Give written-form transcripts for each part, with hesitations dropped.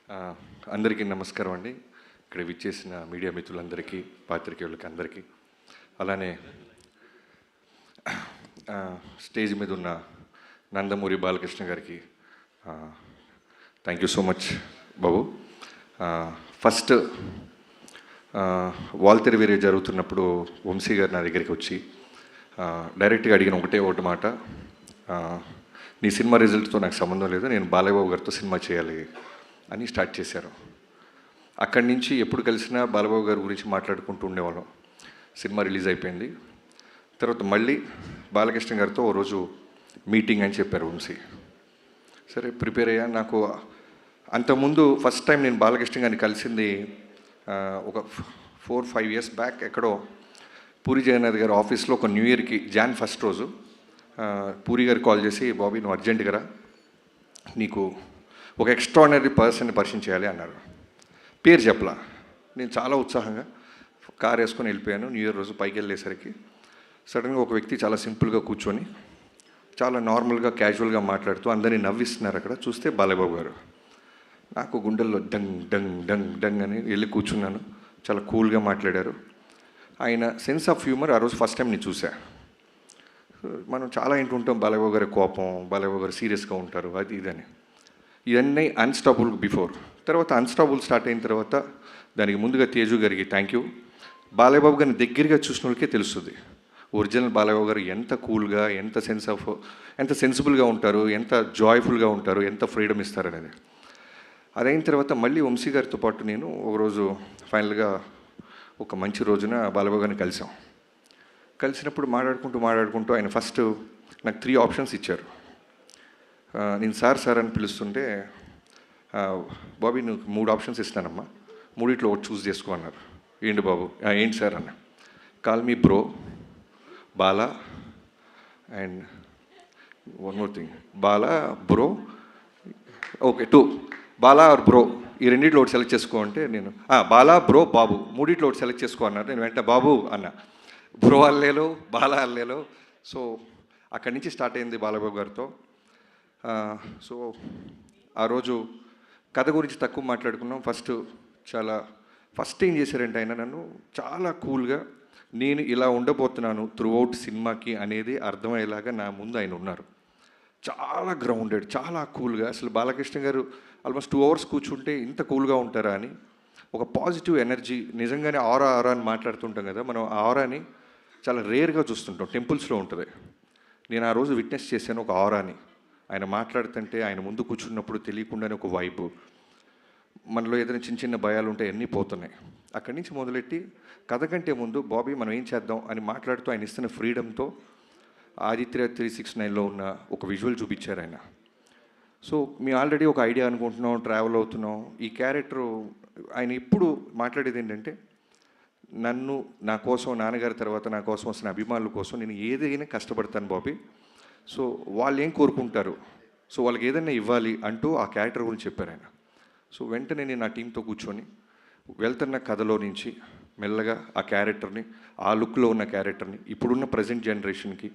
ఆ, అందరికీ నమస్కారం అండి. ఇక్కడ విచ్చేసిన మీడియా మిత్రులందరికీ, పాత్రికేయులకి అందరికీ, అలానే స్టేజ్ మీద ఉన్న నందమూరి బాలకృష్ణ గారికి థ్యాంక్ యూ సో మచ్ బాబు. ఫస్ట్ వాల్తెరి వేరే జరుగుతున్నప్పుడు వంశీ గారు నా దగ్గరికి వచ్చి డైరెక్ట్గా అడిగిన ఒకటి మాట, నీ సినిమా రిజల్ట్తో నాకు సంబంధం లేదు, నేను బాలయ్య బాబు గారితో సినిమా చేయాలి అని స్టార్ట్ చేశారు. అక్కడి నుంచి ఎప్పుడు కలిసినా బాలబాబు గారి గురించి మాట్లాడుకుంటూ ఉండేవాళ్ళం. సినిమా రిలీజ్ అయిపోయింది, తర్వాత మళ్ళీ బాలకృష్ణ గారితో ఓ రోజు మీటింగ్ అని చెప్పారు వంశీ. సరే ప్రిపేర్ అయ్యా. నాకు అంతకుముందు ఫస్ట్ టైం నేను బాలకృష్ణ గారిని కలిసింది ఒక 4-5 ఇయర్స్ బ్యాక్ ఎక్కడో పూరి జగన్నాథ్ గారి ఆఫీస్లో ఒక న్యూ ఇయర్కి Jan 1 రోజు పూరి గారు కాల్ చేసి, బాబీ నువ్వు అర్జెంటుగా రా, నీకు ఒక ఎక్స్ట్రాడినరీ పర్సన్ని పరిచయం చేయాలి అన్నారు. పేరు చెప్పలా. నేను చాలా ఉత్సాహంగా కార్ వేసుకొని వెళ్ళిపోయాను. న్యూ ఇయర్ రోజు పైకి వెళ్ళేసరికి సడన్గా ఒక వ్యక్తి చాలా సింపుల్గా కూర్చొని చాలా నార్మల్గా క్యాజువల్గా మాట్లాడుతూ అందరినీ నవ్విస్తున్నారు. అక్కడ చూస్తే బాలయ్యబాబు గారు. నాకు గుండెల్లో డంగ్ డంగ్ డంగ్ డంగ్ అని వెళ్ళి కూర్చున్నాను. చాలా కూల్గా మాట్లాడారు. ఆయన సెన్స్ ఆఫ్ హ్యూమర్ ఆ రోజు ఫస్ట్ టైం నేను చూసా. మనం చాలా వింటుంటాం బాలయ్యబాబు గారి కోపం, బాలయ్యబాబు గారు సీరియస్గా ఉంటారు, అది ఇదని. ఇవన్నీ అన్స్టాపుల్ బిఫోర్. తర్వాత అన్స్టాపుల్ స్టార్ట్ అయిన తర్వాత దానికి ముందుగా తేజు గారికి థ్యాంక్ యూ. బాలయ్యబాబు గారిని దగ్గరగా చూసిన వాళ్ళకే తెలుస్తుంది ఒరిజినల్ బాలయ్యబాబు గారు ఎంత కూల్గా, ఎంత సెన్సిబుల్గా ఉంటారు, ఎంత జాయ్ఫుల్గా ఉంటారు, ఎంత ఫ్రీడమ్ ఇస్తారనేది. అదైన తర్వాత మళ్ళీ వంశీ గారితో పాటు నేను ఒకరోజు ఫైనల్గా ఒక మంచి రోజున బాలయ్యబాబు గారిని కలిసినప్పుడు మాట్లాడుకుంటూ ఆయన ఫస్ట్ నాకు 3 ఆప్షన్స్ ఇచ్చారు. నేను సార్ అని పిలుస్తుంటే, బాబీ నువ్వు 3 ఆప్షన్స్ ఇస్తానమ్మా, 3 ఒకటి చూస్ చేసుకో అన్నారు. ఏంటి బాబు? ఏంటి సార్ అన్న. Call me bro, Bala and one more thing, Bala bro, okay 2 Bala ఆర్ బ్రో, ఈ 2 ఒకటి సెలెక్ట్ చేసుకో అంటే నేను బాలా బ్రో బాబు 3 ఒకటి సెలెక్ట్ చేసుకో అన్నారు. నేను వెంటనే బాబు అన్న. బ్రో అల్లేలో, బాలా అల్లేలో. సో అక్కడి నుంచి స్టార్ట్ అయింది బాలబాబు గారితో. సో ఆ రోజు కథ గురించి తక్కువ మాట్లాడుకున్నాం. ఫస్ట్ ఏం చేశారంటే ఆయన నన్ను చాలా కూల్గా, నేను ఇలా ఉండబోతున్నాను త్రూఅవుట్ సినిమాకి అనేది అర్థమయ్యేలాగా నా ముందు ఆయన ఉన్నారు. చాలా గ్రౌండెడ్, చాలా కూల్గా. అసలు బాలకృష్ణ గారు ఆల్మోస్ట్ 2 అవర్స్ కూర్చుంటే ఇంత కూల్గా ఉంటారా అని ఒక పాజిటివ్ ఎనర్జీ. నిజంగానే ఆరా అని మాట్లాడుతుంటాం కదా, మనం ఆ ఆరాని చాలా రేర్గా చూస్తుంటాం, టెంపుల్స్లో ఉంటుంది. నేను ఆ రోజు విట్నెస్ చేశాను ఒక ఆరాని. ఆయన మాట్లాడుతుంటే, ఆయన ముందు కూర్చున్నప్పుడు తెలియకుండానే ఒక వైబు. మనలో ఏదైనా చిన్న భయాలు ఉంటాయి, అన్నీ పోతున్నాయి. అక్కడి నుంచి మొదలెట్టి కథ కంటే ముందు బాబీ మనం ఏం చేద్దాం అని మాట్లాడుతూ ఆయన ఇస్తున్న ఫ్రీడమ్తో ఆదిత్య 369లో ఉన్న ఒక విజువల్ చూపించారు ఆయన. సో మేము ఆల్రెడీ ఒక ఐడియా అనుకుంటున్నాం, ట్రావెల్ అవుతున్నాం. ఈ క్యారెక్టరు ఆయన ఎప్పుడు మాట్లాడేది ఏంటంటే, నా కోసం, నాన్నగారి తర్వాత నా కోసం వస్తున్న అభిమానుల కోసం నేను ఏదైనా కష్టపడతాను బాబీ. సో వాళ్ళు ఏం కోరుకుంటారు, సో వాళ్ళకి ఏదైనా ఇవ్వాలి అంటూ ఆ క్యారెక్టర్ గురించి చెప్పారు ఆయన. సో వెంటనే నేను నా టీంతో కూర్చొని వెళ్తున్న కథలో నుంచి మెల్లగా ఆ క్యారెక్టర్ని, ఆ లుక్లో ఉన్న క్యారెక్టర్ని ఇప్పుడున్న ప్రజెంట్ జనరేషన్కి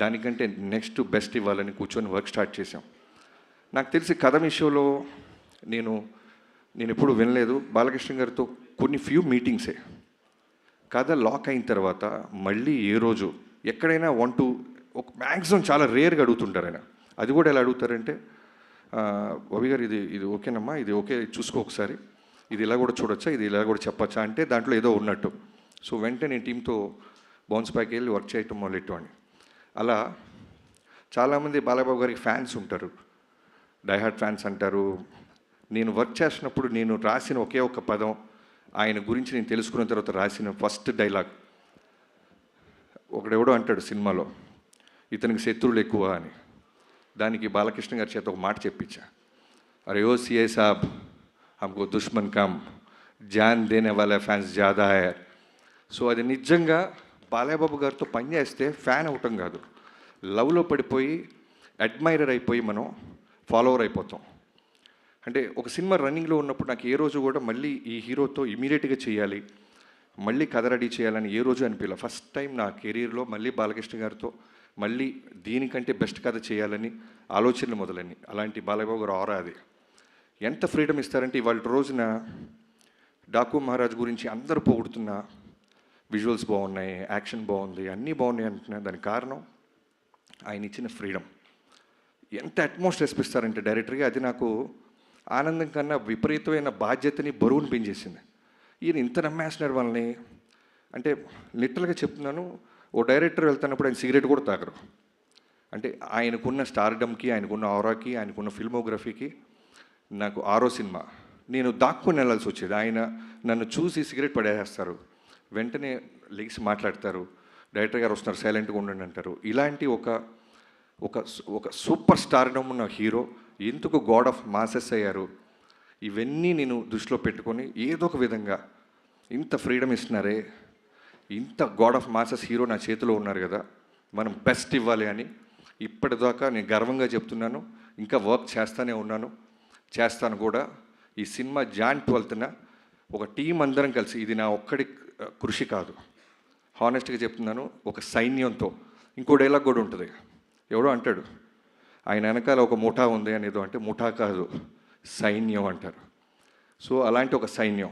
దానికంటే నెక్స్ట్ బెస్ట్ ఇవ్వాలని కూర్చొని వర్క్ స్టార్ట్ చేశాం. నాకు తెలిసి కథ విషయంలో నేను ఎప్పుడు వినలేదు. బాలకృష్ణ గారితో కొన్ని ఫ్యూ మీటింగ్సే. కథ లాక్ అయిన తర్వాత మళ్ళీ ఏ రోజు ఎక్కడైనా 1-2 ఒక మ్యాక్సిమం చాలా రేర్గా అడుగుతుంటారు ఆయన. అది కూడా ఎలా అడుగుతారంటే, రవి గారు ఇది ఓకేనమ్మా, ఇది ఓకే చూసుకో ఒకసారి, ఇది ఇలా కూడా చూడొచ్చా, ఇది ఇలా కూడా చెప్పచ్చా అంటే దాంట్లో ఏదో ఉన్నట్టు. సో వెంటనే నేను టీంతో బౌన్స్ బ్యాక్ వెళ్ళి వర్క్ చేయటం మొదలెట్టమని. అలా చాలామంది బాలయ్యబాబు గారికి ఫ్యాన్స్ ఉంటారు, డైహార్డ్ ఫ్యాన్స్ అంటారు. నేను వర్క్ చేస్తున్నప్పుడు నేను రాసిన ఒకే ఒక పదం, ఆయన గురించి నేను తెలుసుకున్న తర్వాత రాసిన ఫస్ట్ డైలాగ్, ఒకడెవడో అంటాడు సినిమాలో, ఇతనికి శత్రువులు ఎక్కువ అని. దానికి బాలకృష్ణ గారి చేత ఒక మాట చెప్పించా, అరే ఓ సిఐ సాబ్ హమ్కో దుష్మన్ కమ్, జాన్ దేనే వాళ్ళ ఫ్యాన్స్ జాదా హై. సో అది నిజంగా బాలయ్యబాబు గారితో పనిచేస్తే ఫ్యాన్ అవటం కాదు, లవ్లో పడిపోయి అడ్మైరర్ అయిపోయి మనం ఫాలోవర్ అయిపోతాం. అంటే ఒక సినిమా రన్నింగ్లో ఉన్నప్పుడు నాకు ఏ రోజు కూడా మళ్ళీ ఈ హీరోతో ఇమీడియట్గా చేయాలి, మళ్ళీ కథ రెడీ చేయాలని ఏ రోజు అనిపించలే. ఫస్ట్ టైం నా కెరీర్లో మళ్ళీ బాలకృష్ణ గారితో మళ్ళీ దీనికంటే బెస్ట్ కథ చేయాలని ఆలోచనలు మొదలని. అలాంటి బాలయ్యబాబు గారు ఆరా అది. ఎంత ఫ్రీడమ్ ఇస్తారంటే ఇవాళ రోజున డాకు మహారాజ్ గురించి అందరూ పొగుడుతున్న విజువల్స్ బాగున్నాయి, యాక్షన్ బాగుంది, అన్నీ బాగున్నాయి అంటున్నా. దానికి కారణం ఆయన ఇచ్చిన ఫ్రీడమ్. ఎంత అట్మాస్ఫియర్ ఇస్తారంటే డైరెక్టర్గా, అది నాకు ఆనందం కన్నా విపరీతమైన బాధ్యతని, బరువుని పెంచేసింది. ఈయన ఇంత నమ్మేస్తున్నారు వాళ్ళని. అంటే లిటరల్గా చెప్తున్నాను, ఓ డైరెక్టర్ వెళ్తున్నప్పుడు ఆయన సిగరెట్ కూడా తాగరు. అంటే ఆయనకున్న స్టార్డమ్కి, ఆయనకున్న ఆరాకి, ఆయనకున్న ఫిల్మోగ్రఫీకి. నాకు 6వ సినిమా నేను దాక్కుని వెళ్ళాల్సి వచ్చేది. ఆయన నన్ను చూసి సిగరెట్ పడేస్తారు, వెంటనే లెగిసి మాట్లాడతారు, డైరెక్టర్ గారు వస్తున్నారు సైలెంట్గా ఉండండి అంటారు. ఇలాంటి ఒక ఒక ఒక సూపర్ స్టార్డమ్ ఉన్న హీరో ఎందుకు గాడ్ ఆఫ్ మాసెస్ అయ్యారు, ఇవన్నీ నేను దృష్టిలో పెట్టుకొని ఏదో ఒక విధంగా ఇంత ఫ్రీడమ్ ఇస్తున్నారే, ఇంత గాడ్ ఆఫ్ మాసెస్ హీరో నా చేతిలో ఉన్నారు కదా, మనం బెస్ట్ ఇవ్వాలి అని ఇప్పటిదాకా నేను గర్వంగా చెప్తున్నాను. ఇంకా వర్క్ చేస్తూనే ఉన్నాను, చేస్తాను కూడా. ఈ సినిమా జాన్ 12న ఒక టీం అందరం కలిసి, ఇది నా ఒక్కడి కృషి కాదు, హానెస్ట్గా చెప్తున్నాను, ఒక సైన్యంతో. ఇంకో డైలాగ్ కూడా ఉంటుంది, ఎవడో అంటాడు ఆయన వెనకాల ఒక ముఠా ఉంది అనేదో, అంటే ముఠా కాదు సైన్యం అంటారు. సో అలాంటి ఒక సైన్యం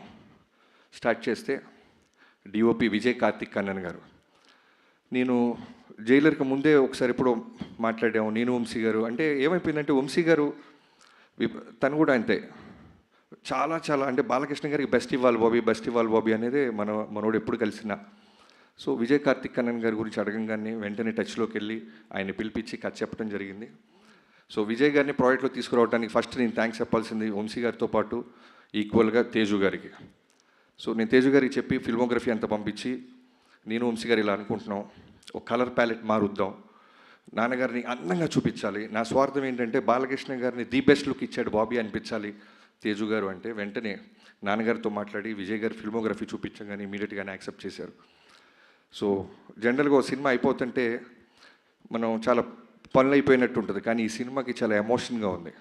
స్టార్ట్ చేస్తే డిఓపి విజయ్ కార్తిక్ కన్నన్ గారు. నేను జైలర్కి ముందే ఒకసారి ఇప్పుడు మాట్లాడాము, నేను వంశీ గారు. అంటే ఏమైపోయిందంటే వంశీ గారు తను కూడా అంతే, చాలా చాలా అంటే బాలకృష్ణ గారికి బెస్ట్ ఇవ్వాలి బాబీ, బెస్ట్ ఇవ్వాలి బాబీ అనేది మనోడు ఎప్పుడు కలిసినా. సో విజయ్ కార్తిక్ కన్నన్ గారి గురించి అడగంగానే వెంటనే టచ్లోకి వెళ్ళి ఆయన పిలిపించి కథ చెప్పడం జరిగింది. సో విజయ్ గారిని ప్రాజెక్ట్లో తీసుకురావడానికి ఫస్ట్ నేను థ్యాంక్స్ చెప్పాల్సింది వంశీ గారితో పాటు ఈక్వల్గా తేజు గారికి. సో నేను తేజు గారికి చెప్పి ఫిల్మోగ్రఫీ అంతా పంపించి, నేను వంశీ గారు ఇలా అనుకుంటున్నాం, ఒక కలర్ ప్యాలెట్ మారుద్దాం, నాన్నగారిని అందంగా చూపించాలి. నా స్వార్థం ఏంటంటే బాలకృష్ణ గారిని ది బెస్ట్ లుక్ ఇచ్చాడు బాబీ అనిపించాలి తేజు గారు అంటే. వెంటనే నాన్నగారితో మాట్లాడి విజయ్ గారి ఫిల్మోగ్రఫీ చూపించగానే ఇమీడియట్గానే యాక్సెప్ట్ చేశారు. సో జనరల్గా ఒక సినిమా అయిపోతుంటే మనం చాలా పనులు అయిపోయినట్టు ఉంటుంది, కానీ ఈ సినిమాకి చాలా ఎమోషన్గా ఉంది.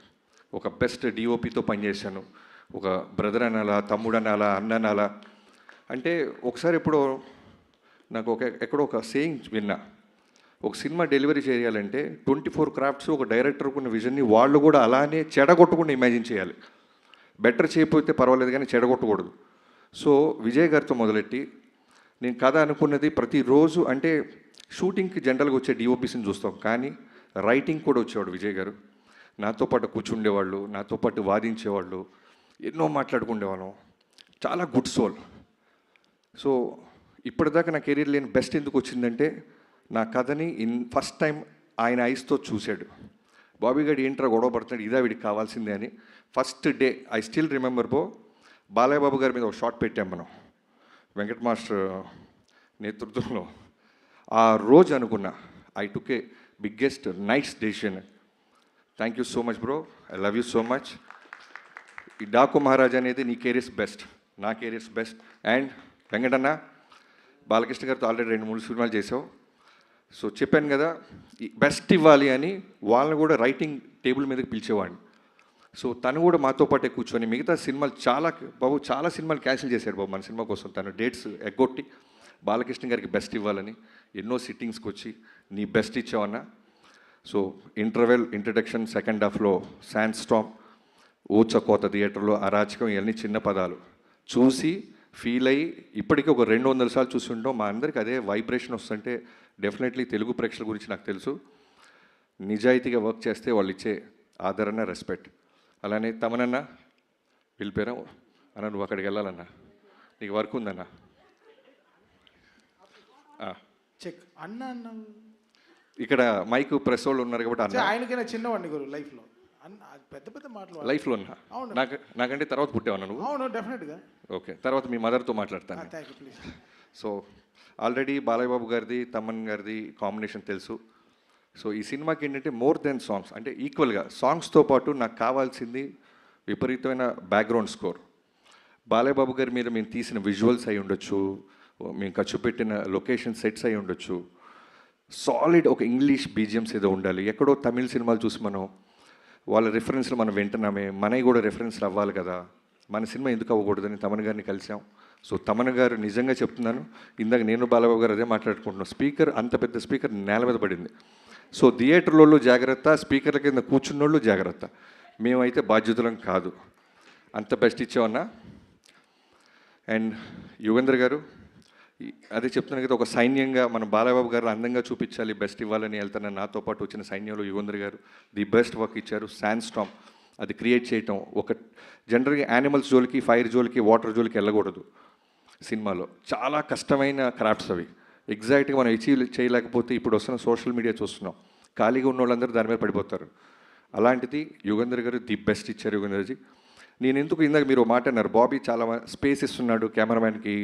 ఒక బెస్ట్ డిఓపితో పనిచేశాను, ఒక బ్రదర్ అనాలా, తమ్ముడు అనాలా, అన్న అనాలా. అంటే ఒకసారి ఎప్పుడో నాకు ఎక్కడో ఒక సేయింగ్ విన్నా, ఒక సినిమా డెలివరీ చేయాలంటే 24 క్రాఫ్ట్స్ ఒక డైరెక్టర్కు ఉన్న విజన్ని వాళ్ళు కూడా అలానే చెడగొట్టకుండా ఇమాజిన్ చేయాలి. బెటర్ చేయకపోతే పర్వాలేదు కానీ చెడగొట్టకూడదు. సో విజయ్ గారితో మొదలెట్టి నేను కథ అనుకున్నది ప్రతిరోజు, అంటే షూటింగ్కి జనరల్గా వచ్చే డిఓపిస్ని చూస్తాం, కానీ రైటింగ్ కూడా వచ్చేవాడు విజయ్ గారు. నాతో పాటు కూర్చుండేవాళ్ళు, నాతో పాటు వాదించేవాళ్ళు, ఎన్నో మాట్లాడుకునేవాళ్ళం. చాలా గుడ్ సోల్. సో ఇప్పటిదాకా నా కెరీర్ లేని బెస్ట్ ఎందుకు వచ్చిందంటే, నా కథని ఫస్ట్ టైం ఆయన ఐస్తో చూశాడు. బాబీ గారు ఏంట్రా గొడవ పడుతున్నాడు, ఇదా వీడికి కావాల్సిందే అని. First day I still remember Balayya Babu గారి మీద ఒక షాట్ పెట్టాం మనం వెంకట్ మాస్టర్ నేతృత్వంలో. ఆ రోజు అనుకున్నా I took a biggest nice decision. Thank you so much bro, I love you so much. ఈ డాకు మహారాజ్ అనేది నీ కెరీర్స్ బెస్ట్, నా careers best. And Venkatanna, Balakrishna గారితో ఆల్రెడీ 2-3 సినిమాలు చేసావు. సో చెప్పాను కదా బెస్ట్ ఇవ్వాలి అని, వాళ్ళని కూడా రైటింగ్ టేబుల్ మీదకి పిలిచేవాడిని. సో తను కూడా మాతో పాటే కూర్చొని మిగతా సినిమాలు చాలా సినిమాలు క్యాన్సిల్ చేశాడు బాబు మన సినిమా కోసం. తను డేట్స్ ఎగ్గొట్టి బాలకృష్ణ గారికి బెస్ట్ ఇవ్వాలని ఎన్నో సిట్టింగ్స్కి వచ్చి నీ బెస్ట్ ఇచ్చావన్నా. సో ఇంటర్వెల్, ఇంట్రడక్షన్, సెకండ్ హాఫ్లో శాండ్ స్టామ్, ఊచకోత థియేటర్లో అరాచకం, ఇవన్నీ చిన్న పదాలు చూసి ఫీల్ అయ్యి ఇప్పటికీ ఒక 200 సార్లు చూసి ఉంటాం. మా అందరికి అదే వైబ్రేషన్ వస్తుంటే డెఫినెట్లీ తెలుగు ప్రేక్షకుల గురించి నాకు తెలుసు. నిజాయితీగా వర్క్ చేస్తే వాళ్ళు ఇచ్చే ఆదరణ, రెస్పెక్ట్. అలానే తమనన్నా వెళ్ళిపోయారా అన్న, నువ్వు అక్కడికి వెళ్ళాలన్నా, నీకు వర్క్ ఉందన్నా. చెక్ అన్న అన్న ఇక్కడ మైక్ ప్రెస్ వాళ్ళు ఉన్నారు కాబట్టి అన్న. ఆయనకైనా చిన్నవాడిని గురు లైఫ్లో, అన్న పెద్ద పెద్ద మాటలు లైఫ్లో ఉన్నా. నాకంటే తర్వాత పుట్టావన్నా నువ్వు? అవును, డెఫినెట్గా. ఓకే, తర్వాత మీ మదర్తో మాట్లాడతాను. Thank you, please. So already Balayya Babu గారిది, తమన్ గారిది కాంబినేషన్ తెలుసు. సో ఈ సినిమాకి ఏంటంటే మోర్ దెన్ సాంగ్స్, అంటే ఈక్వల్గా సాంగ్స్తో పాటు నాకు కావాల్సింది విపరీతమైన బ్యాక్గ్రౌండ్ స్కోర్. బాలయ్య బాబు గారి మీద మేము తీసిన విజువల్స్ అయి ఉండొచ్చు, మేము ఖర్చు పెట్టిన లొకేషన్ సెట్స్ అయి ఉండొచ్చు, సాలిడ్ ఒక ఇంగ్లీష్ బీజిఎమ్స్ ఏదో ఉండాలి. ఎక్కడో తమిళ సినిమాలు చూసి మనం వాళ్ళ రెఫరెన్స్లు మనం వింటున్నామే, మనవి కూడా రెఫరెన్స్లు అవ్వాలి కదా, మన సినిమా ఎందుకు అవ్వకూడదని తమన్ గారిని కలిసాం. సో తమన్ గారు నిజంగా చెప్తున్నాను, ఇందాక నేను బాలబాబు గారు అదే మాట్లాడుకుంటున్నాం, స్పీకర్ అంత పెద్ద స్పీకర్ నేల మీద పడింది. సో థియేటర్లో జాగ్రత్త, స్పీకర్ల కింద కూర్చున్నోళ్ళు జాగ్రత్త, మేమైతే బాధ్యతలం కాదు. అంత బెస్ట్ ఇచ్చావన్నా. అండ్ యుగేంద్ర గారు, అదే చెప్తున్నాను కదా, ఒక సైన్యంగా మన బాలబాబు గారు అందంగా చూపించాలి, బెస్ట్ ఇవ్వాలని వెళ్తాను. నాతో పాటు వచ్చిన సైన్యంలో యుగేంద్ర గారు ది బెస్ట్ వర్క్ ఇచ్చారు. శాండ్ స్టామ్ అది క్రియేట్ చేయటం, ఒక జనరల్గా యానిమల్స్ జోలికి, ఫైర్ జోలికి, వాటర్ జోలికి వెళ్ళకూడదు సినిమాలో. చాలా కష్టమైన క్రాఫ్ట్స్ అవి. ఎగ్జాక్ట్గా మనం అచీవ్ చేయలేకపోతే ఇప్పుడు వస్తున్న సోషల్ మీడియా చూస్తున్నాం, ఖాళీగా ఉన్న వాళ్ళందరూ దాని మీద పడిపోతారు. అలాంటిది యుగేంద్ర గారు ది బెస్ట్ ఇచ్చారు. యుగేంద్రజీ, నేను ఎందుకు ఇందాక మీరు మాట అన్నారు, బాబీ చాలా స్పేస్ ఇస్తున్నాడు కెమెరామ్యాన్కి,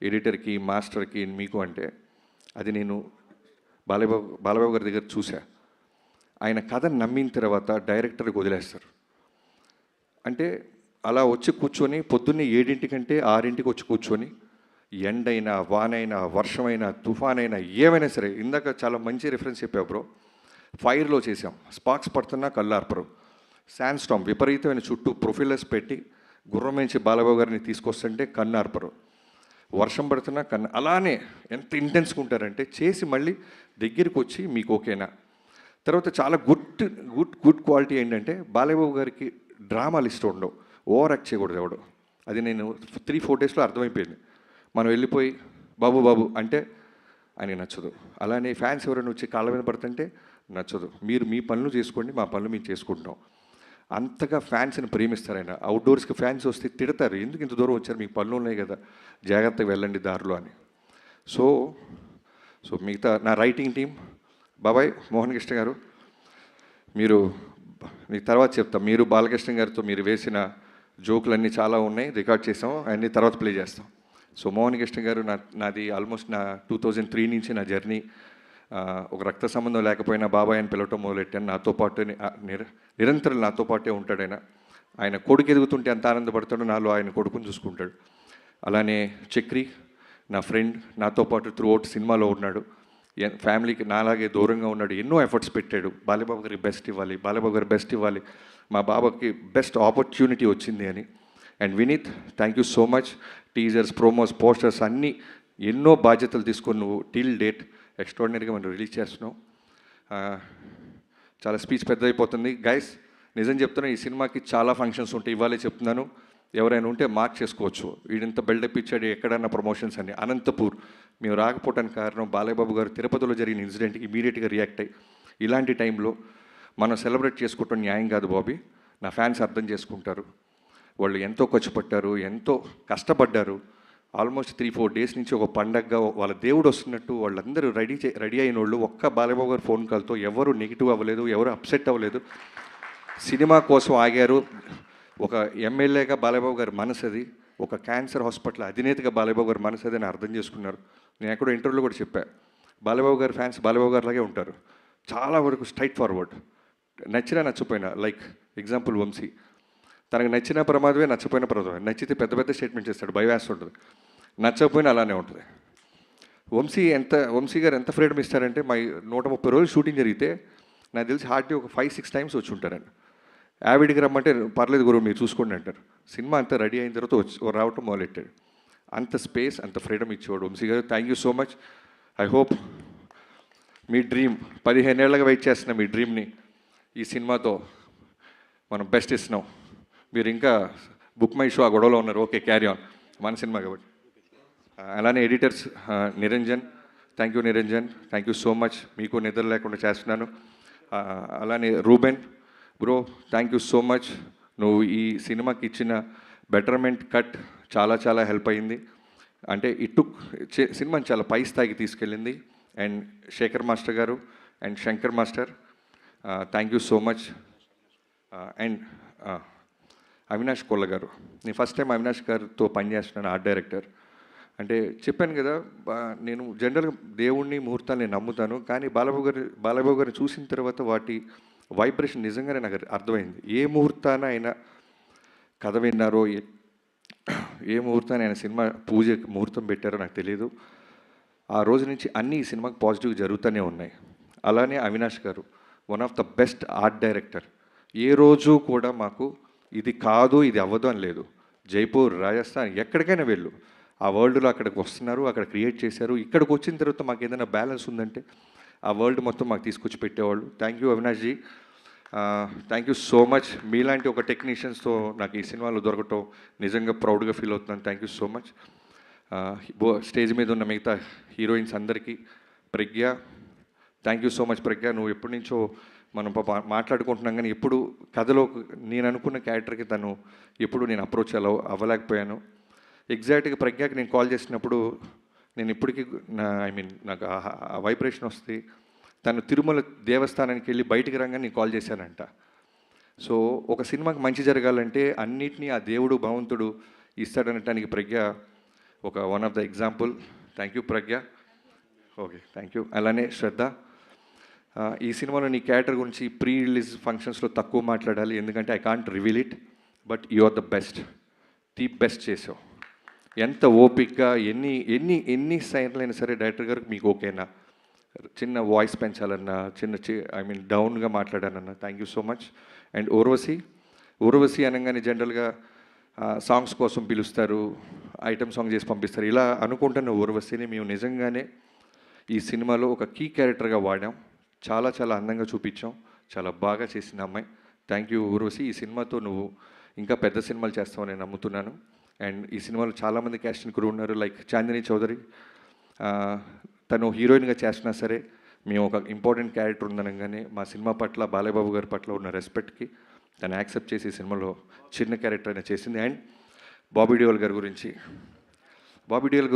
ఎడిటర్కి, మాస్టర్కి, మీకు అంటే, అది నేను బాలబాబు గారి దగ్గర చూసా. ఆయన కథను నమ్మిన తర్వాత డైరెక్టర్కి వదిలేస్తారు. అంటే అలా వచ్చి కూర్చొని పొద్దున్నే 7 6 వచ్చి కూర్చొని, ఎండైనా, వానైనా, వర్షమైనా, తుఫానైనా, ఏమైనా సరే, ఇందాక చాలా మంచి రిఫరెన్స్ చెప్పావు బ్రో. ఫైర్లో చేసాం, స్పార్క్స్ పడుతున్నా కళ్ళార్పరు. శాండ్ స్టామ్ విపరీతమైన చుట్టూ ప్రొఫైలర్స్ పెట్టి గుర్రం నుంచి బాలబాబు గారిని తీసుకొస్తుంటే కన్నార్పరు. వర్షం పడుతున్నా అలానే ఎంత ఇంటెన్స్గా ఉంటారంటే, చేసి మళ్ళీ దగ్గరికి వచ్చి మీకు ఓకేనా. తర్వాత చాలా గుడ్ క్వాలిటీ ఏంటంటే, బాలబాబు గారికి డ్రామాలు ఇష్టం ఉండవు, ఓవర్ యాక్ట్ చేయకూడదు ఎవడు. అది నేను 3-4 డేస్లో అర్థమైపోయింది. మనం వెళ్ళిపోయి బాబు బాబు అంటే ఆయనకి నచ్చదు. అలానే ఫ్యాన్స్ ఎవరైనా వచ్చి కాళ్ళ మీద పడుతుంటే నచ్చదు. మీరు మీ పనులు చేసుకోండి, మా పనులు మేము చేసుకుంటాం. అంతగా ఫ్యాన్స్ని ప్రేమిస్తారు ఆయన. అవుట్డోర్స్కి ఫ్యాన్స్ వస్తే తిడతారు, ఎందుకు ఇంత దూరం వచ్చారు, మీకు పనులు ఉన్నాయి కదా, జాగ్రత్తగా వెళ్ళండి దారిలో అని. సో మిగతా నా రైటింగ్ టీం, బాబాయ్ మోహన్ కృష్ణ గారు, మీరు మీకు తర్వాత చెప్తాం. మీరు బాలకృష్ణ గారితో మీరు వేసిన జోకులన్నీ చాలా ఉన్నాయి, రికార్డ్ చేసాం, అన్నీ తర్వాత ప్లే చేస్తాం. సో మోహన్ కృష్ణ గారు, నాది ఆల్మోస్ట్ నా 2003 నుంచి నా జర్నీ. ఒక రక్త సంబంధం లేకపోయినా బాబాయ్ అని పిలవటం మొదలెట్టాను. నాతో పాటు నిరంతరం నాతో పాటే ఉంటాడు ఆయన. ఆయన కొడుకు ఎదుగుతుంటే ఎంత ఆనందపడతాడో, నాలో ఆయన కొడుకుని చూసుకుంటాడు. అలానే చక్రి నా ఫ్రెండ్, నాతో పాటు త్రూఅవుట్ సినిమాలో ఉన్నాడు. ఫ్యామిలీకి నాలాగే దూరంగా ఉన్నాడు, ఎన్నో ఎఫర్ట్స్ పెట్టాడు. బాలబాబు గారికి బెస్ట్ ఇవ్వాలి, బాలబాబు గారు బెస్ట్ ఇవ్వాలి, మా బాబాకి బెస్ట్ ఆపర్చునిటీ వచ్చింది అని. And Vineet, thank you so much. Teasers, promos, posters అన్నీ ఎన్నో బాధ్యతలు తీసుకొని నువ్వు టిల్ డేట్ ఎక్స్ట్రాడినరీగా మనం రిలీజ్ చేస్తున్నావు. చాలా స్పీచ్ పెద్ద అయిపోతుంది గైస్. నిజం చెప్తున్నా, ఈ సినిమాకి చాలా ఫంక్షన్స్ ఉంటాయి. ఇవాళే చెప్తున్నాను, ఎవరైనా ఉంటే మార్క్ చేసుకోవచ్చు. వీడింత బిల్డప్ ఇచ్చాడు ఎక్కడన్నా ప్రమోషన్స్ అని. అనంతపూర్ మేము రాకపోవడానికి కారణం బాలయ్యబాబు గారు తిరుపతిలో జరిగిన ఇన్సిడెంట్కి ఇమీడియట్గా రియాక్ట్ అయ్యి, ఇలాంటి టైంలో మనం సెలబ్రేట్ చేసుకోవటం న్యాయం కాదు బాబీ, నా ఫ్యాన్స్ అర్థం చేసుకుంటారు, వాళ్ళు ఎంతో ఖర్చు పట్టారు, ఎంతో కష్టపడ్డారు. ఆల్మోస్ట్ 3-4 డేస్ నుంచి ఒక పండగగా వాళ్ళ దేవుడు వస్తున్నట్టు వాళ్ళందరూ రెడీ అయిన వాళ్ళు ఒక్క బాలయ్యబాబు గారు ఫోన్ కాల్తో ఎవరు నెగిటివ్ అవ్వలేదు, ఎవరు అప్సెట్ అవ్వలేదు, సినిమా కోసం ఆగారు. ఒక ఎమ్మెల్యేగా బాలయ్యబాబు గారి మనసు అది, ఒక క్యాన్సర్ హాస్పిటల్ అధినేతగా బాలయ్యబాబు గారి మనసు అది అని అర్థం చేసుకున్నారు. నేను ఎక్కడో ఇంటర్వ్యూలో కూడా చెప్పాను, బాలయ్యబాబు గారి ఫ్యాన్స్ బాలయ్యబాబు గారు లాగే ఉంటారు, చాలా వరకు స్ట్రైట్ ఫార్వర్డ్. నచ్చినా నచ్చపోయినా, లైక్ ఎగ్జాంపుల్ వంశీ, తనకు నచ్చిన ప్రమాదమే, నచ్చపోయిన ప్రమాదమే. నచ్చితే పెద్ద పెద్ద స్టేట్మెంట్ చేస్తాడు, భయవేస్తూ ఉంటుంది, నచ్చకపోయినా అలానే ఉంటుంది. వంశీ గారు ఎంత ఫ్రీడమ్ ఇస్తారంటే, మా 130 రోజులు షూటింగ్ జరిగితే నాకు తెలిసి హార్డ్లీ ఒక 5-6 టైమ్స్ వచ్చి ఉంటారండి. యావిడికి రమ్మంటే పర్లేదు గురువు మీరు చూసుకోండి అంటారు. సినిమా అంతా రెడీ అయిన తర్వాత రావటం మొదలెట్టాడు. అంత స్పేస్, అంత ఫ్రీడమ్ ఇచ్చేవాడు Vamsi garu. Thank you so much. I hope మీ డ్రీమ్ 15 ఏళ్ళగా వెయిట్ చేస్తున్న మీ డ్రీమ్ని ఈ సినిమాతో మనం బెస్ట్ ఇస్తున్నాం. మీరు ఇంకా బుక్ మై షో ఆ గొడవలో ఉన్నారు, ఓకే క్యారీ ఆన్, మన సినిమా కాబట్టి. అలానే editors Niranjan, thank you Niranjan, thank you so much, మీకు నిద్ర లేకుండా చేస్తున్నాను. అలానే Reuben bro, thank you so much, నువ్వు ఈ సినిమాకి ఇచ్చిన బెటర్మెంట్ కట్ చాలా చాలా హెల్ప్ అయ్యింది. అంటే సినిమాని చాలా పై స్థాయికి తీసుకెళ్ళింది. And Shekhar master garu and Shankar master, thank you so much. And Avinash Kolla garu, నేను ఫస్ట్ టైం అవినాష్ గారితో పనిచేస్తున్నాను, ఆర్ట్ డైరెక్టర్. అంటే చెప్పాను కదా, నేను జనరల్గా దేవుణ్ణి, ముహూర్తాన్ని నేను నమ్ముతాను, కానీ బాలబాబు గారిని చూసిన తర్వాత వాటి వైబ్రేషన్ నిజంగానే నాకు అర్థమైంది. ఏ ముహూర్తాన ఆయన కథ విన్నారో, ఏ ముహూర్తాన్ని ఆయన సినిమా పూజ ముహూర్తం పెట్టారో నాకు తెలియదు. ఆ రోజు నుంచి అన్నీ ఈ సినిమాకి పాజిటివ్గా జరుగుతూనే ఉన్నాయి. అలానే Avinash garu one of the best art director. ఏ రోజు కూడా మాకు ఇది కాదు, ఇది అవ్వదు అని లేదు. జైపూర్, రాజస్థాన్, ఎక్కడికైనా వెళ్ళు, ఆ వరల్డ్లో అక్కడికి వస్తున్నారు, అక్కడ క్రియేట్ చేశారు. ఇక్కడికి వచ్చిన తర్వాత మాకు ఏదైనా బ్యాలెన్స్ ఉందంటే ఆ వరల్డ్ మొత్తం మాకు తీసుకొచ్చి పెట్టేవాళ్ళు. Thank you Avinash ji. Thank you so much. మీలాంటి ఒక టెక్నీషియన్స్తో నాకు ఈ సినిమాలో దొరకటం నిజంగా ప్రౌడ్గా ఫీల్ అవుతున్నాను. Thank you so much. Stage మీద ఉన్న మిగతా హీరోయిన్స్ అందరికీ, ప్రజ్ఞ, థ్యాంక్ యూ సో మచ్ ప్రజ్ఞ. నువ్వు ఎప్పటి నుంచో మనం మాట్లాడుకుంటున్నాం, కానీ ఎప్పుడు కథలో నేను అనుకున్న క్యారెక్టర్కి తను ఎప్పుడు నేను అప్రోచ్ అవ్వలేకపోయాను. ఎగ్జాక్ట్గా ప్రజ్ఞకి నేను కాల్ చేసినప్పుడు నేను ఇప్పటికీ నాకు ఆ వైబ్రేషన్ వస్తుంది. తను తిరుమల దేవస్థానానికి వెళ్ళి బయటికి రాగానే నేను కాల్ చేశానంట. సో ఒక సినిమాకి మంచి జరగాలంటే అన్నిటినీ ఆ దేవుడు భగవంతుడు ఇస్తాడనటానికి ప్రజ్ఞ ఒక one of the example. Thank you Pragya. Okay, thank you. అలానే శ్రద్ధ, ఈ సినిమాలో నీ క్యారెక్టర్ గురించి ప్రీ రిలీజ్ ఫంక్షన్స్లో తక్కువ మాట్లాడాలి, ఎందుకంటే I can't reveal it, but you are the best, the best చేసావు. ఎంత ఓపిక్గా ఎన్ని సైన్లైనా సరే డైరెక్టర్ గారికి మీకు ఓకేనా, చిన్న వాయిస్ పెంచాలన్నా, డౌన్గా మాట్లాడానన్నా, thank you so much. And Urvashi అనగానే జనరల్గా సాంగ్స్ కోసం పిలుస్తారు, ఐటమ్ సాంగ్ చేసి పంపిస్తారు, ఇలా అనుకుంటున్న ఊర్వశిని మేము నిజంగానే ఈ సినిమాలో ఒక కీ క్యారెక్టర్గా వాడాం. చాలా చాలా అందంగా చూపించాం, చాలా బాగా చేసిన అమ్మాయి. Thank you Urvashi. ఈ సినిమాతో నువ్వు ఇంకా పెద్ద సినిమాలు చేస్తావని నేను నమ్ముతున్నాను. అండ్ ఈ సినిమాలో చాలామంది క్యాస్టింగ్ క్రూ ఉన్నారు, లైక్ చాందిని చౌదరి, తను హీరోయిన్గా చేసినా సరే మేము ఒక ఇంపార్టెంట్ క్యారెక్టర్ ఉందనగానే మా సినిమా పట్ల, బాలయ్యబాబు గారి పట్ల ఉన్న రెస్పెక్ట్కి తను యాక్సెప్ట్ చేసి ఈ సినిమాలో చిన్న క్యారెక్టర్ అయినా చేసింది. అండ్ బాబీ డియోల్ గారి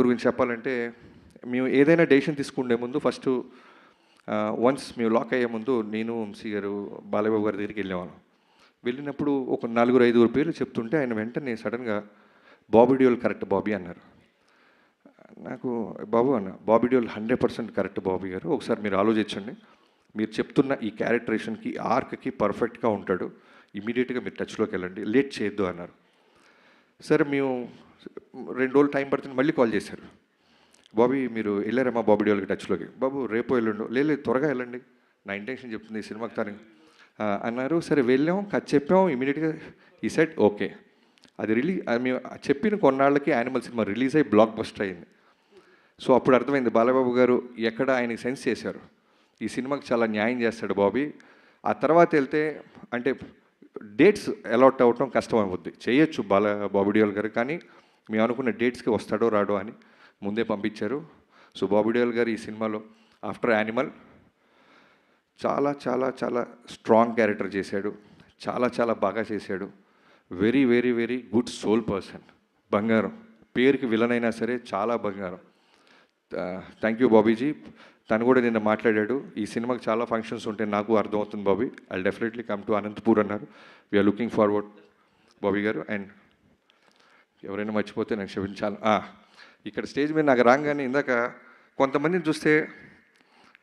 గురించి చెప్పాలంటే, మేము ఏదైనా డెసిషన్ తీసుకునే ముందు ఫస్ట్ వన్స్ మేము లాక్ అయ్యే ముందు నేను, వంశీ గారు, బాలయ్యబాబు గారి దగ్గరికి వెళ్ళేవాళ్ళం. వెళ్ళినప్పుడు ఒక 4-5 పేర్లు చెప్తుంటే ఆయన వెంటనే సడన్గా బాబీ డియోల్ కరెక్ట్ బాబీ అన్నారు. నాకు బాబు అన్న, బాబీ డియోల్ 100% కరెక్ట్ బాబీ గారు, ఒకసారి మీరు ఆలోచించండి, మీరు చెప్తున్న ఈ క్యారెక్టరేషన్కి, ఆర్క్కి పర్ఫెక్ట్గా ఉంటాడు, ఇమీడియట్గా మీరు టచ్లోకి వెళ్ళండి, లేట్ చేయొద్దు అన్నారు. సరే మేము 2 రోజులు టైం పడుతుంది, మళ్ళీ కాల్ చేశారు, బాబీ మీరు వెళ్ళారమ్మా బాబీ డియోల్కి టచ్లోకి, బాబు రేపు వెళ్ళండు, లేదు త్వరగా వెళ్ళండి, నా ఇంటెన్షన్ చెప్తుంది ఈ సినిమాకి తను అన్నారు. సరే వెళ్ళాం, కథ చెప్పాం, ఇమీడియట్గా ఈ సెట్ ఓకే. అది మేము చెప్పిన కొన్నాళ్ళకి యానిమల్ సినిమా రిలీజ్ అయ్యి బ్లాక్ బస్టర్ అయింది. సో అప్పుడు అర్థమైంది బాలయ్యబాబు గారు ఎక్కడ ఆయనకి సెన్స్ చేశారు, ఈ సినిమాకి చాలా న్యాయం చేస్తాడు బాబీ. ఆ తర్వాత వెళ్తే అంటే డేట్స్ అలాట్ అవ్వటం కష్టం అవుద్ది, చేయొచ్చు బాబీ డియోల్ గారు, కానీ మేము అనుకున్న డేట్స్కి వస్తాడో రాడో అని ముందే పంపించారు. సో బాబీ డియోల్ గారు ఈ సినిమాలో ఆఫ్టర్ యానిమల్ చాలా చాలా చాలా స్ట్రాంగ్ క్యారెక్టర్ చేశాడు, చాలా చాలా బాగా చేశాడు. Very very very good soul person, బంగారం, పేరుకి విలన్ అయినా సరే చాలా బంగారం. Thank you Bobby ji. తను కూడా నిన్న మాట్లాడాడు, ఈ సినిమాకి చాలా ఫంక్షన్స్ ఉంటాయి నాకు అర్థమవుతుంది Bobby, I definitely come to Anantapur అన్నారు. వీఆర్ లుకింగ్ ఫార్వర్డ్ బాబీ గారు. అండ్ ఎవరైనా మర్చిపోతే నాకు క్షమించాలి. ఇక్కడ స్టేజ్ మీద నాకు రాగానే ఇందాక కొంతమందిని చూస్తే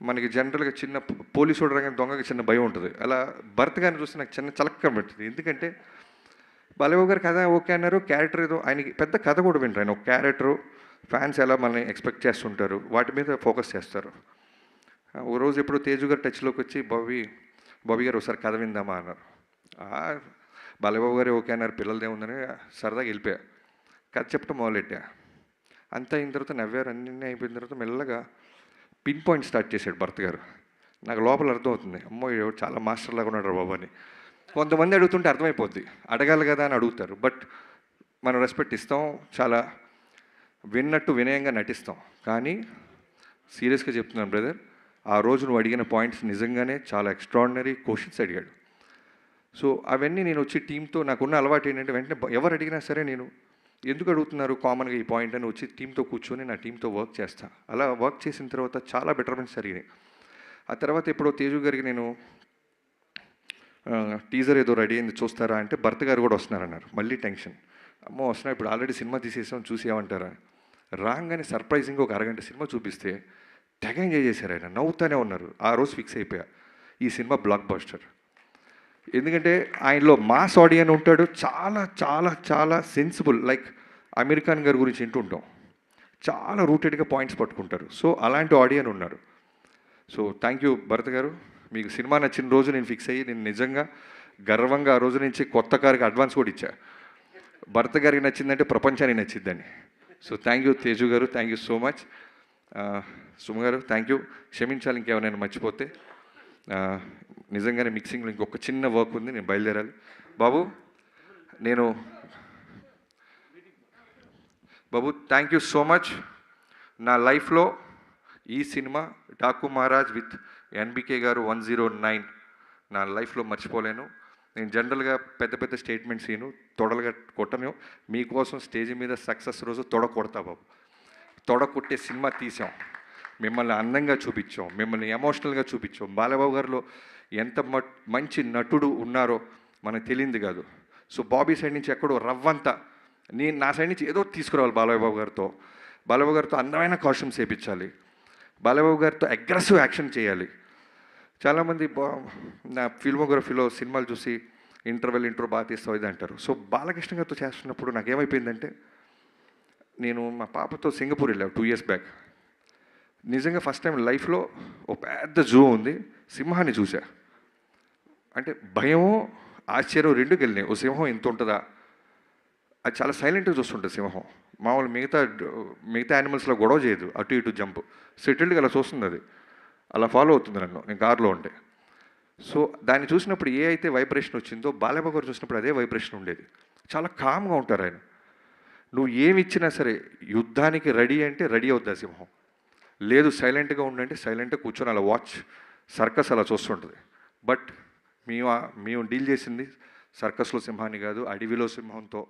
మనకి జనరల్గా చిన్న పోలీసు రాగానే దొంగకి చిన్న భయం ఉంటుంది, అలా భర్త గారిని చూస్తే నాకు చిన్న చలక్క పెడుతుంది. ఎందుకంటే బాలయ్యబాబు గారు కథ ఓకే అన్నారు, క్యారెక్టర్ ఏదో ఆయనకి పెద్ద కథ కూడా వింటారు, ఆయన ఒక క్యారెక్టరు, ఫ్యాన్స్ ఎలా మనల్ని ఎక్స్పెక్ట్ చేస్తుంటారు వాటి మీద ఫోకస్ చేస్తారు. ఓ రోజు ఎప్పుడు తేజు గారు టచ్లోకి వచ్చి బాబీ గారు ఒకసారి కథ విందామా అన్నారు. బాలయ్యబాబు గారు ఓకే అన్నారు, పిల్లలదే ఉందని సరదాగా వెళ్ళిపోయా, కథ చెప్పడం మొదలెట్టా. అంతా అయిన తర్వాత నవ్వారు, అన్నీ అయిపోయిన తర్వాత మెల్లగా పిన్ పాయింట్ స్టార్ట్ చేశాడు భర్త గారు. నాకు లోపల అర్థమవుతుంది, అమ్మో చాలా మాస్టర్ లాగా ఉన్నాడు బాబు అని. కొంతమంది అడుగుతుంటే అర్థమైపోద్ది, అడగాలి కదా అని అడుగుతారు, బట్ మనం రెస్పెక్ట్ ఇస్తాం, చాలా విన్నట్టు వినయంగా నటిస్తాం. కానీ సీరియస్గా చెప్తున్నాను బ్రదర్, ఆ రోజు నువ్వు అడిగిన పాయింట్స్ నిజంగానే చాలా ఎక్స్ట్రాడినరీ క్వశ్చన్స్ అడిగాడు. సో అవన్నీ నేను వచ్చి టీంతో, నాకున్న అలవాటు ఏంటంటే వెంటనే ఎవరు అడిగినా సరే నేను ఎందుకు అడుగుతున్నారు కామన్గా ఈ పాయింట్ అని వచ్చి టీంతో కూర్చొని నా టీంతో వర్క్ చేస్తాను. అలా వర్క్ చేసిన తర్వాత చాలా బెటర్మెంట్స్ జరిగినాయి. ఆ తర్వాత ఎప్పుడో తేజు గారికి నేను టీజర్ ఏదో రెడీ అయింది చూస్తారా అంటే భర్త గారు కూడా వస్తున్నారన్నారు. మళ్ళీ టెన్షన్, అమ్మో వస్తున్నా, ఇప్పుడు ఆల్రెడీ సినిమా తీసేసాం చూసేయమంటారా. రాగానే సర్ప్రైజింగ్గా ఒక అరగంట సినిమా చూపిస్తే తెగ ఎంజాయ్ చేశారు, ఆయన నవ్వుతూనే ఉన్నారు. ఆ రోజు ఫిక్స్ అయిపోయా, ఈ సినిమా బ్లాక్ బస్టర్. ఎందుకంటే ఆయనలో మాస్ ఆడియన్ ఉంటాడు, చాలా చాలా చాలా సెన్సిబుల్, లైక్ అమీర్ ఖాన్ గారి గురించి వింటుంటాం, చాలా రూటెడ్గా పాయింట్స్ పట్టుకుంటారు. సో అలాంటి ఆడియన్ ఉన్నారు. సో థ్యాంక్ యూ భరత్ గారు. మీకు సినిమా నచ్చిన రోజు నేను ఫిక్స్ అయ్యి, నేను నిజంగా గర్వంగా ఆ రోజు నుంచి కొత్త కారుకి అడ్వాన్స్ కూడా ఇచ్చా. భరత్ గారికి నచ్చిందంటే ప్రపంచానికి నచ్చిందని. సో థ్యాంక్ యూ తేజు గారు, thank you so much. Suma గారు థ్యాంక్ యూ, క్షమించాలి ఇంకేమైనా మర్చిపోతే. నిజంగానే మిక్సింగ్లో ఇంకొక చిన్న వర్క్ ఉంది, నేను బయలుదేరాలి. బాబు నేను బాబు థ్యాంక్ యూ సో మచ్. నా లైఫ్లో ఈ cinema Daaku Maharaj with NBK గారు 109 నా లైఫ్లో మర్చిపోలేను. నేను జనరల్గా పెద్ద పెద్ద స్టేట్మెంట్స్ ఈను, తొడలుగా కొట్టను. మీకోసం స్టేజ్ మీద సక్సెస్ రోజు తొడ కొడతా బాబు. తొడ కొట్టే సినిమా తీసాం, మిమ్మల్ని అందంగా చూపించాం, మిమ్మల్ని ఎమోషనల్గా చూపించాం. బాలబాబు గారిలో ఎంత మంచి నటుడు ఉన్నారో మనకు తెలియంది కాదు. సో బాబీ సైడ్ నుంచి ఎక్కడో రవ్వంతా నేను నా సైడ్ నుంచి ఏదో తీసుకురావాలి. బాలబాబు గారితో అందమైన కాస్ట్యూమ్స్ వేయించాలి, బాలబాబు గారితో అగ్రెసివ్ యాక్షన్ చేయాలి. చాలామంది నా ఫిల్మోగ్రఫీలో సినిమాలు చూసి ఇంట్రో బాగా తీస్తావు ఇది అంటారు. సో బాలకృష్ణ గారితో చేస్తున్నప్పుడు నాకేమైపోయిందంటే, నేను మా పాపతో సింగపూర్ వెళ్ళాను 2 years బ్యాక్. నిజంగా ఫస్ట్ టైం లైఫ్లో ఒక పెద్ద జూ ఉంది, సింహాన్ని చూసా. అంటే భయము ఆశ్చర్యం రెండు వెళ్ళినాయి. ఓ సింహం ఇంత ఉంటుందా, అది చాలా సైలెంట్గా చూస్తుంటుంది సింహం. మామూలు మిగతా యానిమల్స్లో గొడవ చేయదు, అటు ఇటు జంప్, సెటిల్డ్గా అలా చూస్తుంది. అది అలా ఫాలో అవుతుంది నన్ను, నేను కార్లో ఉంటే. సో దాన్ని చూసినప్పుడు ఏ అయితే వైబ్రేషన్ వచ్చిందో బాలయ్య గారు చూసినప్పుడు అదే వైబ్రేషన్ ఉండేది. చాలా కామ్గా ఉంటారు ఆయన. నువ్వు ఏమి ఇచ్చినా సరే యుద్ధానికి రెడీ అంటే రెడీ అవుద్ది ఆ సింహం. లేదు సైలెంట్గా ఉండంటే సైలెంట్గా కూర్చొని అలా వాచ్ సర్కస్ అలా చూస్తుంటుంది. బట్ మేము డీల్ చేసింది సర్కస్లో సింహాన్ని కాదు, అడవిలో సింహంతో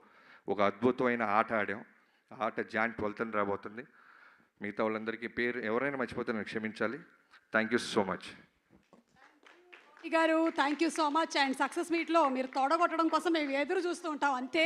ఒక అద్భుతమైన ఆట ఆడాం. ఆ ఆట Jan 12th రాబోతుంది. మిగతా వాళ్ళందరికీ పేరు ఎవరైనా మర్చిపోతే నాకు క్షమించాలి. థ్యాంక్ యూ సో మచ్ గారు. Thank you so much. And success మీట్లో మీరు తోడగొట్టడం కోసం మేము ఎదురు చూస్తూ ఉంటాం అంతే.